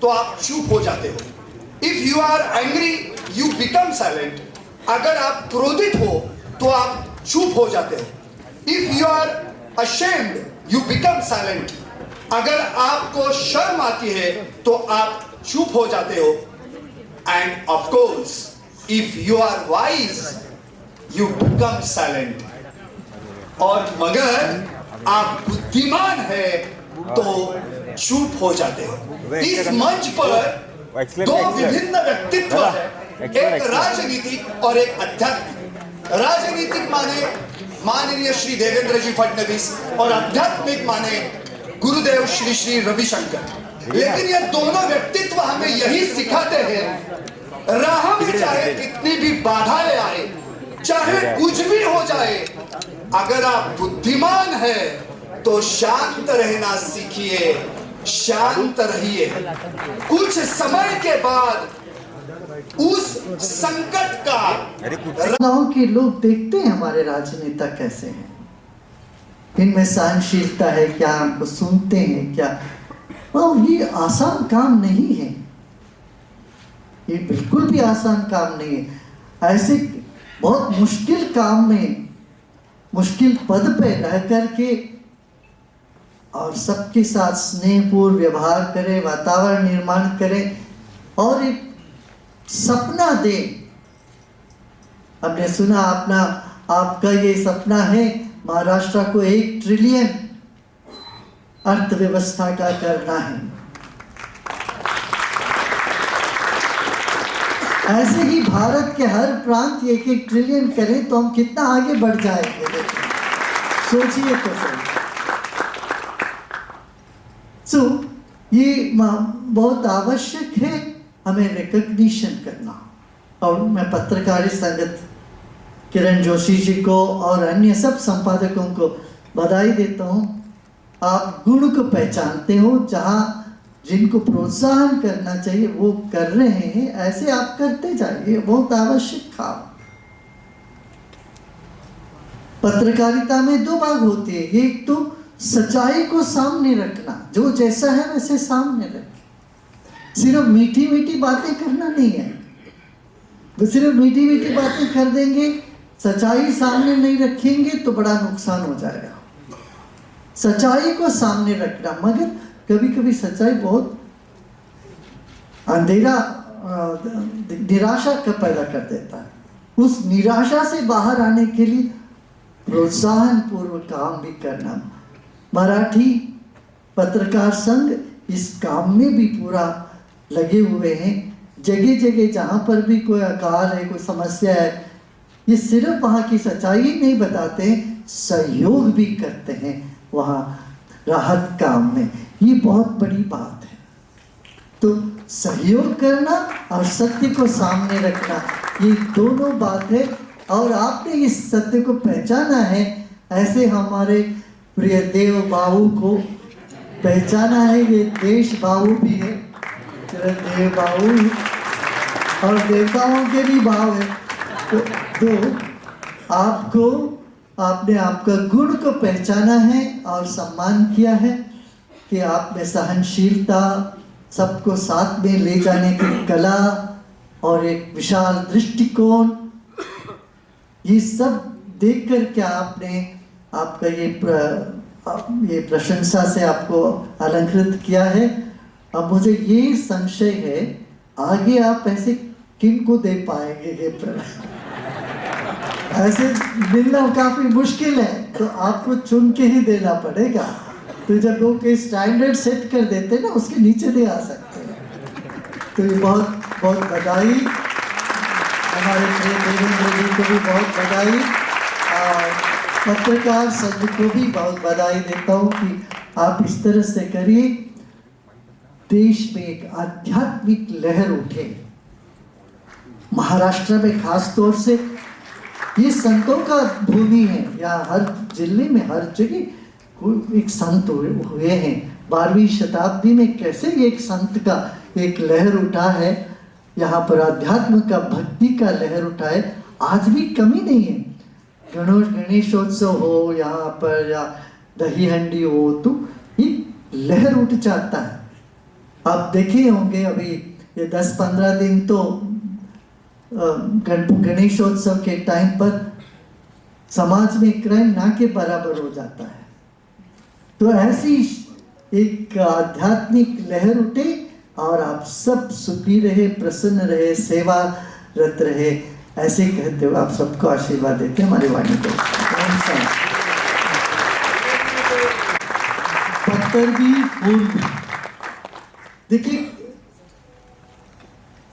तो आप चुप हो जाते हो। If you are angry you become silent, अगर आप क्रोधित हो तो आप चुप हो जाते हो। If you are ashamed you become silent, अगर आपको शर्म आती है तो आप चुप हो जाते हो। And of course if you are wise you become silent, और मगर आप बुद्धिमान है तो चुप हो जाते हो। इस मंच पर दो विभिन्न व्यक्तित्व है, एक राजनीतिक और एक आध्यात्मिक। राजनीतिक माने माननीय श्री देवेंद्र जी फडणवीस और आध्यात्मिक माने गुरुदेव श्री श्री रविशंकर। लेकिन ये दोनों व्यक्तित्व हमें यही सिखाते हैं, राह में चाहे कितनी भी बाधाएं आए, चाहे कुछ भी हो जाए, अगर आप बुद्धिमान है तो शांत रहना सीखिए, शांत रहिए। कुछ समय के बाद उस संकट का गांव के लोग देखते हैं हमारे राजनेता कैसे हैं, इनमें सहनशीलता है क्या, हमको सुनते हैं क्या। और ये आसान काम नहीं है, ये बिल्कुल भी आसान काम नहीं है। ऐसे बहुत मुश्किल काम में, मुश्किल पद पे रह करके और सबके साथ स्नेहपूर्ण व्यवहार करे, वातावरण निर्माण करे और एक सपना दे। हमने सुना आपका ये सपना है महाराष्ट्र को 1 ट्रिलियन अर्थव्यवस्था का करना है। ऐसे ही भारत के हर प्रांत 1-1 ट्रिलियन करें तो हम कितना आगे बढ़ जाएंगे, सोचिए तो सही। ये बहुत आवश्यक है हमें रिकॉग्निशन करना। और मैं पत्रकारिता संगत किरण जोशी जी को और अन्य सब संपादकों को बधाई देता हूँ। आप गुण को पहचानते हो, जहाँ जिनको प्रोत्साहन करना चाहिए वो कर रहे हैं, ऐसे आप करते जाइए, बहुत आवश्यक काम। पत्रकारिता में 2 भाग होते हैं, एक तो सच्चाई को सामने रखना, जो जैसा है वैसे सामने रखें। सिर्फ मीठी मीठी बातें करना नहीं है, तो सिर्फ मीठी मीठी बातें कर देंगे, सच्चाई सामने नहीं रखेंगे तो बड़ा नुकसान हो जाएगा। सच्चाई को सामने रखना, मगर कभी कभी सच्चाई बहुत अंधेरा, निराशा का पैदा कर देता है। उस निराशा से बाहर आने के लिए प्रोत्साहन पूर्व काम भी करना। मराठी पत्रकार संघ इस काम में भी पूरा लगे हुए हैं। जगह जगह जहाँ पर भी कोई अकाल है, कोई समस्या है, ये सिर्फ वहाँ की सच्चाई नहीं बताते हैं, सहयोग भी करते हैं वहाँ राहत काम में। ये बहुत बड़ी बात है। तो सहयोग करना और सत्य को सामने रखना, ये दोनों बात है। और आपने इस सत्य को पहचाना है, ऐसे हमारे प्रिय देव बाबू को पहचाना है। ये देश बाबू भी है, देव बाबू और देवताओं के भी भाव है। तो आपने आपका गुण को पहचाना है और सम्मान किया है कि आप में सहनशीलता, सबको साथ में ले जाने की कला और एक विशाल दृष्टिकोण, ये सब देख कर के आपने आपका ये प्रशंसा से आपको अलंकृत किया है। अब मुझे ये संशय है, आगे आप ऐसे किन को दे पाएंगे ये ऐसे मिलना काफी मुश्किल है, तो आपको चुन के ही देना पड़ेगा। तो जब लोग स्टैंडर्ड सेट कर देते ना, उसके नीचे नहीं आ सकते। तो ये बहुत बहुत बधाई, हमारे प्रिय देवेंद्र जी को भी बहुत बधाई, और पत्रकार संघ को भी बहुत बधाई देता हूँ कि आप इस तरह से करिए, देश में एक आध्यात्मिक लहर उठे। महाराष्ट्र में खास तौर से ये संतों का भूमि है, यहाँ हर जिले में हर जगह एक संत हुए हैं। 12वीं शताब्दी में कैसे एक संत का एक लहर उठा है, यहाँ पर अध्यात्म का, भक्ति का लहर उठा है। आज भी कमी नहीं है। गणेशोत्सव हो यहाँ पर या दही हंडी हो, तो ये लहर उठ जाता है। आप देखे होंगे अभी ये 10-15 दिन तो गणेशोत्सव के टाइम पर समाज में क्राइम ना के बराबर हो जाता है। तो ऐसी एक आध्यात्मिक लहर उठे और आप सब सुखी रहे, प्रसन्न रहे, सेवारत रहे, ऐसे कहते हुए आप सबको आशीर्वाद देते हमारी वाणी को। पत्थर भी फूल भी, देखिए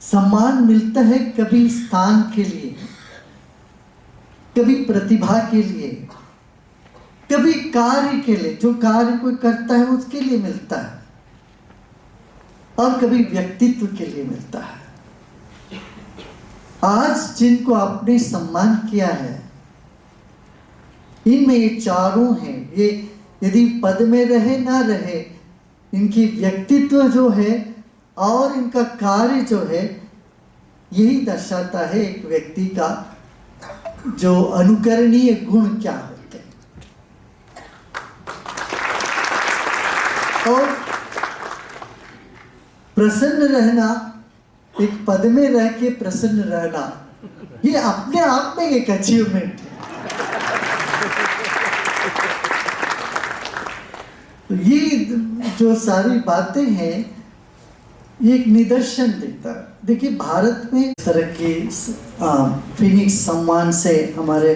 सम्मान मिलता है कभी स्थान के लिए, कभी प्रतिभा के लिए, कभी कार्य के लिए, जो कार्य कोई करता है उसके लिए मिलता है, और कभी व्यक्तित्व के लिए मिलता है। आज जिनको आपने सम्मान किया है, इनमें ये चारों हैं। ये यदि पद में रहे ना रहे, इनकी व्यक्तित्व जो है और इनका कार्य जो है, यही दर्शाता है एक व्यक्ति का जो अनुकरणीय गुण क्या होते हैं। और प्रसन्न रहना, एक पद में रह के प्रसन्न रहना, ये अपने आप में एक अचीवमेंट है। ये जो सारी बातें हैं, ये एक निदर्शन देता है। देखिए भारत में इस तरह की फिनिक्स सम्मान से हमारे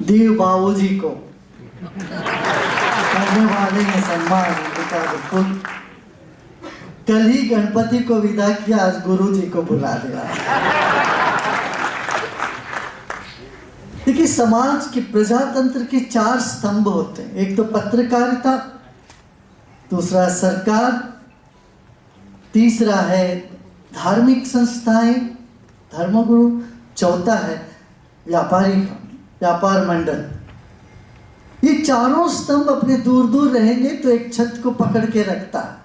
देव बाबूजी को करने वाले हैं सम्मान। कल ही गणपति को विदा किया, आज गुरु जी को बुला लिया। देखिए समाज के, प्रजातंत्र के 4 स्तंभ होते हैं। एक तो पत्रकारिता, दूसरा सरकार, तीसरा है धार्मिक संस्थाएं, धर्मगुरु, चौथा है व्यापार मंडल। ये चारों स्तंभ अपने दूर दूर रहेंगे तो एक छत को पकड़ के रखता है।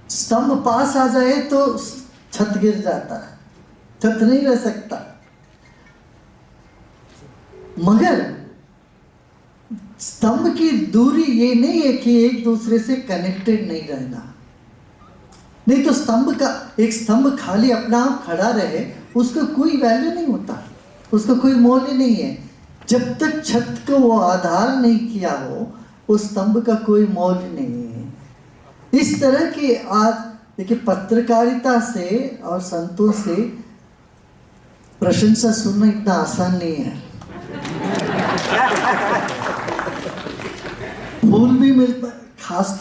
स्तंभ पास आ जाए तो छत गिर जाता है, छत नहीं रह सकता। मगर स्तंभ की दूरी ये नहीं है कि एक दूसरे से कनेक्टेड नहीं रहना। नहीं तो एक स्तंभ खाली अपना आप खड़ा रहे, उसका कोई वैल्यू नहीं होता, उसका कोई मूल्य नहीं है। जब तक छत को वो आधार नहीं किया हो, उस स्तंभ का कोई मूल्य नहीं है। इस तरह के आज देखिए पत्रकारिता से और संतों से प्रशंसा सुनना इतना आसान नहीं है। फूल भी मिलता, खास